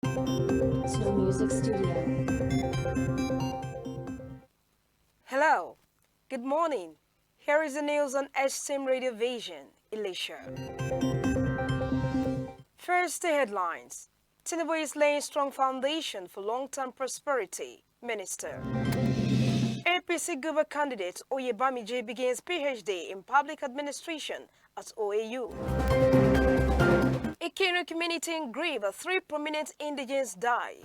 Slow Music Studio. Hello, good morning. Here is the news on STEM Radio Vision, Elisha. First, the headlines. Tinubu is laying strong foundation for long-term prosperity, Minister. APC Guber candidate Oyebamiji begins PhD in Public Administration at OAU. Ikenu community in grief, 3 prominent indigents die.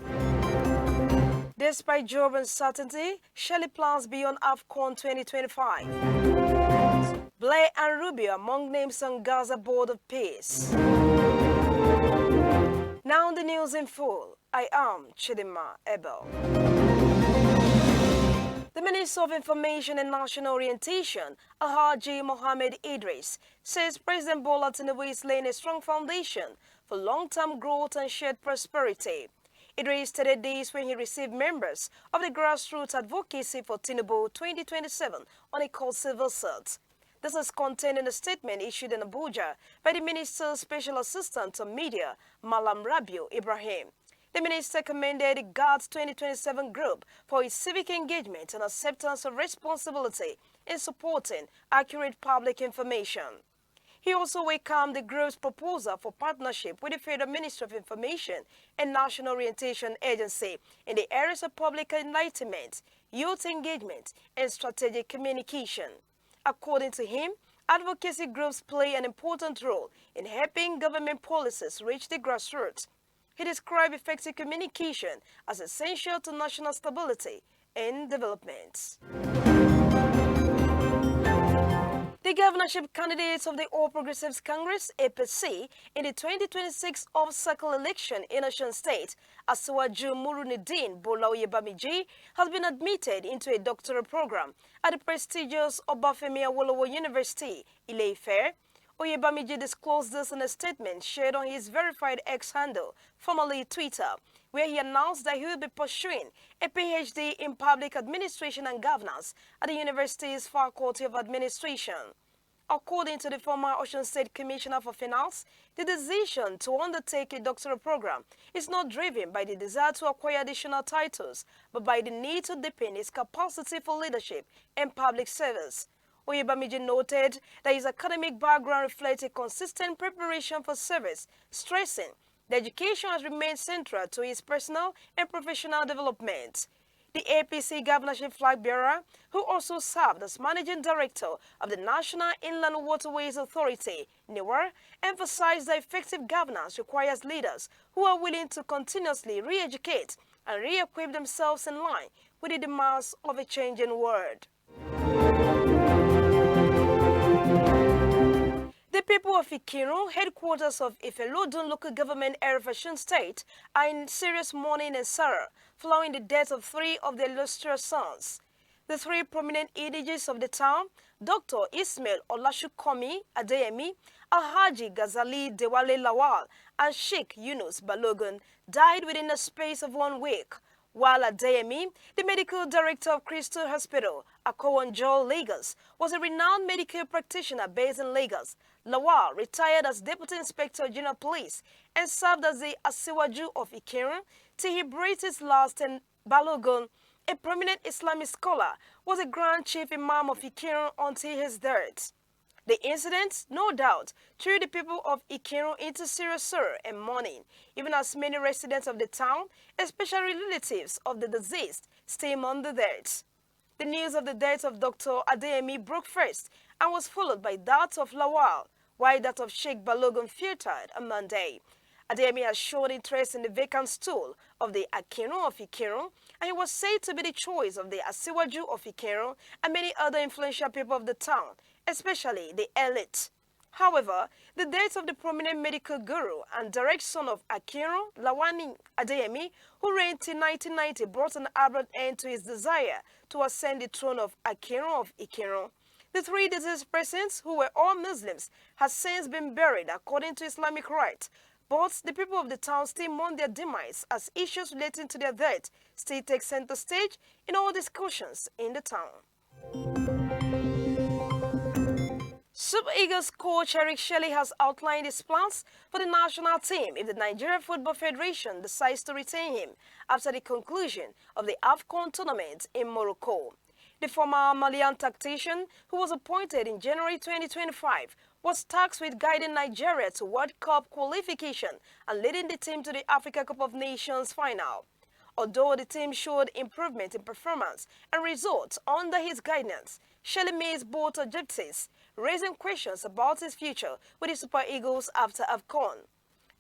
Despite job uncertainty, Shelley plans beyond AFCON 2025. Blair and Rubio among names on Gaza Board of Peace. Now the news in full. I am Chidima Abel. The Minister of Information and National Orientation, Alhaji Mohammed Idris, says President Bola Tinubu is laying a strong foundation for long-term growth and shared prosperity. Idris stated this when he received members of the Grassroots Advocacy for Tinubu 2027 on a courtesy visit. This is contained in a statement issued in Abuja by the Minister's Special Assistant to Media, Malam Rabiu Ibrahim. The minister commended the GATS 2027 group for its civic engagement and acceptance of responsibility in supporting accurate public information. He also welcomed the group's proposal for partnership with the Federal Ministry of Information and National Orientation Agency in the areas of public enlightenment, youth engagement, and strategic communication. According to him, advocacy groups play an important role in helping government policies reach the grassroots. He described effective communication as essential to national stability and development. The governorship candidates of the All Progressives Congress, APC, in the 2026 off-cycle election in Osun State, Asiwaju Murunideen Bola Oyebamiji, has been admitted into a doctoral program at the prestigious Obafemi Awolowo University, Ile-Ife. Oyebamiji disclosed this in a statement shared on his verified X handle, formerly Twitter, where he announced that he will be pursuing a PhD in Public Administration and Governance at the university's Faculty of Administration. According to the former Osun State Commissioner for Finance, the decision to undertake a doctoral program is not driven by the desire to acquire additional titles, but by the need to deepen his capacity for leadership and public service. Oyebamiji noted that his academic background reflects a consistent preparation for service, stressing that education has remained central to his personal and professional development. The APC governorship flag bearer, who also served as managing director of the National Inland Waterways Authority, NIWA, emphasized that effective governance requires leaders who are willing to continuously re-educate and re-equip themselves in line with the demands of a changing world. The people of Ikiru, headquarters of Ifelodun local government area of Osun State, are in serious mourning and sorrow following the death of 3 of their illustrious sons. The 3 prominent indigenous of the town, Dr. Ismail Olashukomi Adeyemi, Alhaji Ghazali Dewale Lawal, and Sheikh Yunus Balogun, died within a space of 1 week. While Adeyemi, the medical director of Crystal Hospital, Akowonjo, Lagos, was a renowned medical practitioner based in Lagos, Lawal retired as Deputy Inspector General Police and served as the Asiwaju of Ikiru till he breathed his last, and Balogun, a prominent Islamic scholar, was a Grand Chief Imam of Ikiru until his death. The incident, no doubt, threw the people of Ikiru into serious sorrow and mourning, even as many residents of the town, especially relatives of the deceased, still mourn the death. The news of the death of Dr. Adeyemi broke first and was followed by that of Lawal, while that of Sheikh Balogun filtered on Monday. Adeyemi has shown interest in the vacant stool of the Akinru of Ikiru, and he was said to be the choice of the Asiwaju of Ikiru and many other influential people of the town, especially the elite. However, the death of the prominent medical guru and direct son of Akinru, Lawani Adeyemi, who reigned till 1990, brought an abrupt end to his desire to ascend the throne of Akinru of Ikiru. The 3 deceased persons, who were all Muslims, have since been buried according to Islamic rite, but the people of the town still mourn their demise as issues relating to their death still take center stage in all discussions in the town. Super Eagles coach Eric Shelley has outlined his plans for the national team if the Nigeria Football Federation decides to retain him after the conclusion of the AFCON tournament in Morocco. The former Malian tactician, who was appointed in January 2025, was tasked with guiding Nigeria to World Cup qualification and leading the team to the Africa Cup of Nations final. Although the team showed improvement in performance and results under his guidance, Shelley missed both objectives, raising questions about his future with the Super Eagles after AFCON.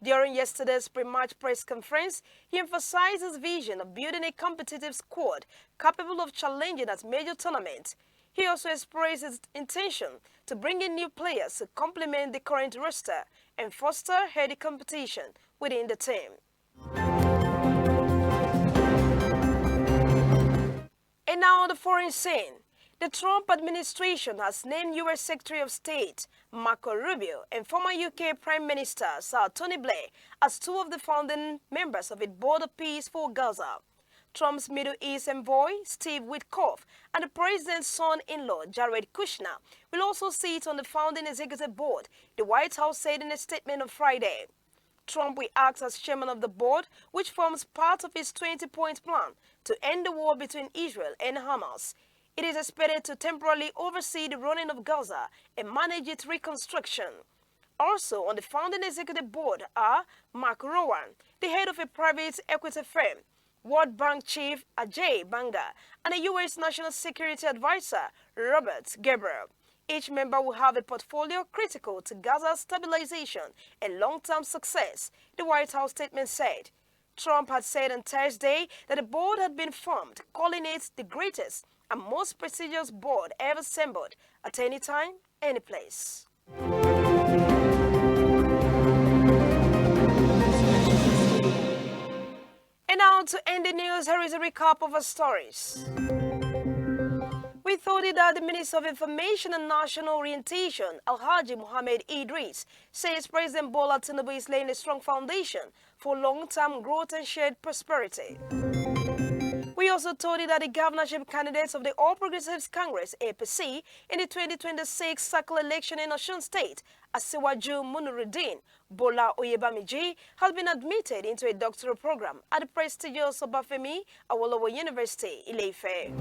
During yesterday's pre-match press conference, he emphasized his vision of building a competitive squad capable of challenging at major tournaments. He also expressed his intention to bring in new players to complement the current roster and foster healthy competition within the team. And now on the foreign scene. The Trump administration has named U.S. Secretary of State Marco Rubio and former UK Prime Minister Sir Tony Blair as two of the founding members of its Board of Peace for Gaza. Trump's Middle East envoy, Steve Witkoff, and the president's son-in-law, Jared Kushner, will also sit on the founding executive board, the White House said in a statement on Friday. Trump will act as chairman of the board, which forms part of his 20-point plan to end the war between Israel and Hamas. It is expected to temporarily oversee the running of Gaza and manage its reconstruction. Also on the founding executive board are Mark Rowan, the head of a private equity firm, World Bank chief Ajay Banga, and a U.S. National Security Advisor, Robert Gabriel. Each member will have a portfolio critical to Gaza's stabilization and long-term success, the White House statement said. Trump had said on Thursday that the board had been formed, calling it the greatest and most prestigious board ever assembled at any time, any place. And now to end the news, here is a recap of our stories. We thought that the Minister of Information and National Orientation, Alhaji Mohammed Idris, says President Bola Tinubu is laying a strong foundation for long-term growth and shared prosperity. We also told you that the governorship candidates of the All Progressives Congress, APC, in the 2026 circle election in Osun State, Asiwaju Munuruddin Bola Oyebamiji, has been admitted into a doctoral program at the prestigious Obafemi Awolowo University, Ile-Ife.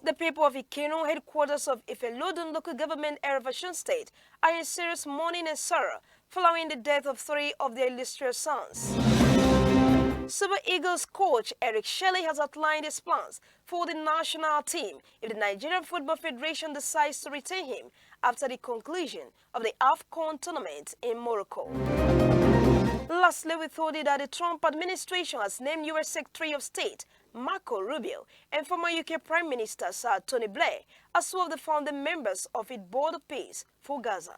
The people of Ikirun, headquarters of Ife-Lodun local government area of Osun State, are in serious mourning and sorrow following the death of three of their illustrious sons. Super Eagles coach Eric Shelley has outlined his plans for the national team if the Nigerian Football Federation decides to retain him after the conclusion of the AFCON tournament in Morocco. Lastly, we told you that the Trump administration has named U.S. Secretary of State Marco Rubio and former UK Prime Minister Sir Tony Blair as two of the founding members of its Board of Peace for Gaza.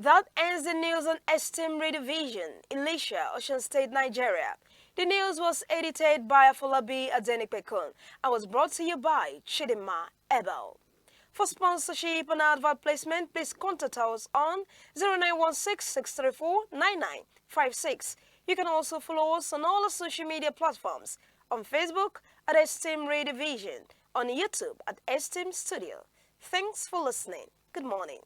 That ends the news on STM Radio Vision, Elisha, Osun State, Nigeria. The news was edited by Afolabi Adenipekun and was brought to you by Chidima Abel. For sponsorship and advert placement, please contact us on 0916-634-9956. You can also follow us on all our social media platforms, on Facebook at STM Radio Vision, on YouTube at STM Studio. Thanks for listening. Good morning.